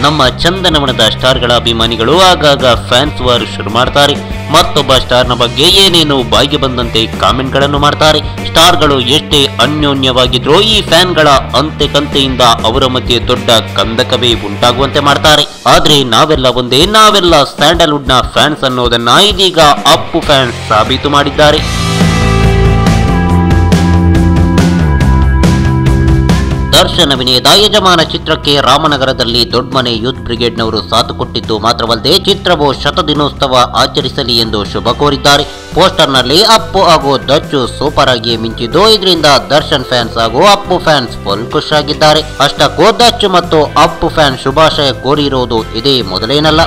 ನಮ್ಮ ಚಂದನವನದ ಸ್ಟಾರ್ಗಳ ಅಭಿಮಾನಿಗಳು ಆಗಾಗ ಫ್ಯಾನ್ಸ್ ವಾರ್ ಶುರು ಮಾಡ್ತಾರೆ. ಮತ್ತೊಬ್ಬ ಸ್ಟಾರ್ನ ಬಗ್ಗೆ ಏನೇನು ಬಾಯಿಗೆ ಬಂದಂತೆ ಕಾಮೆಂಟ್ಗಳನ್ನು ಮಾಡ್ತಾರೆ. ಸ್ಟಾರ್ಗಳು ಎಷ್ಟೇ ಅನ್ಯೋನ್ಯವಾಗಿದ್ರೂ ಈ ಫ್ಯಾನ್ಗಳ ಅಂತೆ ಕಂತೆಯಿಂದ ಅವರ ಮಧ್ಯೆ ದೊಡ್ಡ ಕಂದಕವೇ ಉಂಟಾಗುವಂತೆ ಮಾಡ್ತಾರೆ. ಆದ್ರೆ ನಾವೆಲ್ಲ ಒಂದೇ, ನಾವೆಲ್ಲ ಸ್ಯಾಂಡಲ್ವುಡ್ ನ ಫ್ಯಾನ್ಸ್ ಅನ್ನೋದನ್ನ ಇದೀಗ ಅಪ್ಪು ಫ್ಯಾನ್ಸ್ ಸಾಬೀತು ಮಾಡಿದ್ದಾರೆ. ದರ್ಶನ್ ಅಭಿನಯದ ಯಜಮಾನ ಚಿತ್ರಕ್ಕೆ ರಾಮನಗರದಲ್ಲಿ ದೊಡ್ಡಮನೆ ಯೂತ್ ಬ್ರಿಗೇಡ್ನವರು ಸಾಥ್ ಕೊಟ್ಟಿದ್ದು ಮಾತ್ರವಲ್ಲದೆ ಚಿತ್ರವು ಶತದಿನೋತ್ಸವ ಆಚರಿಸಲಿ ಎಂದು ಶುಭ ಕೋರಿದ್ದಾರೆ. ಪೋಸ್ಟರ್ನಲ್ಲಿ ಅಪ್ಪು ಹಾಗೂ ದಚ್ಚು ಸೂಪರ್ ಆಗಿ ಮಿಂಚಿದ್ದು ಇದರಿಂದ ದರ್ಶನ್ ಫ್ಯಾನ್ಸ್ ಹಾಗೂ ಅಪ್ಪು ಫ್ಯಾನ್ಸ್ ಫುಲ್ ಖುಷಿಯಾಗಿದ್ದಾರೆ. ಅಷ್ಟಕ್ಕೂ ದಚ್ಚು ಮತ್ತು ಅಪ್ಪು ಫ್ಯಾನ್ ಶುಭಾಶಯ ಕೋರಿರುವುದು ಇದೇ ಮೊದಲೇನಲ್ಲ.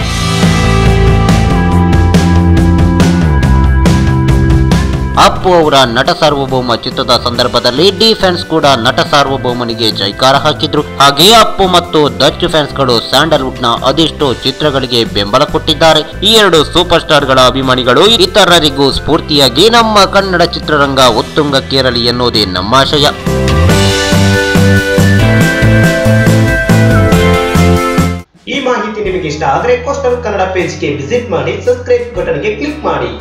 ಅಪ್ಪು ಅವರ ನಟ ಸಾರ್ವಭೌಮ ಚಿತ್ರದ ಸಂದರ್ಭದಲ್ಲಿ ಡಿ ಫ್ಯಾನ್ಸ್ ಕೂಡ ನಟ ಸಾರ್ವಭೌಮನಿಗೆ ಜೈಕಾರ ಹಾಕಿದ್ರು. ಹಾಗೆ ಅಪ್ಪು ಮತ್ತು ದಚ್ ಫ್ಯಾನ್ಸ್ಗಳು ಸ್ಯಾಂಡಲ್ವುಡ್ ನ ಅದೆಷ್ಟೋ ಚಿತ್ರಗಳಿಗೆ ಬೆಂಬಲ ಕೊಟ್ಟಿದ್ದಾರೆ. ಈ ಎರಡು ಸೂಪರ್ ಸ್ಟಾರ್ಗಳ ಅಭಿಮಾನಿಗಳು ಇತರರಿಗೂ ಸ್ಫೂರ್ತಿಯಾಗಿ ನಮ್ಮ ಕನ್ನಡ ಚಿತ್ರರಂಗ ಉತ್ತುಂಗಕ್ಕೇರಲಿ ಎನ್ನುವುದೇ ನಮ್ಮ ಆಶಯ. ಈ ಮಾಹಿತಿ ನಿಮಗೆ ಇಷ್ಟ ಆದರೆ ಕೋಸ್ಟಲ್ ಕನ್ನಡ ಪೇಜ್ಗೆ ವಿಸಿಟ್ ಮಾಡಿ, ಸಬ್ಸ್ಕ್ರೈಬ್ ಬಟನ್ಗೆ ಕ್ಲಿಕ್ ಮಾಡಿ.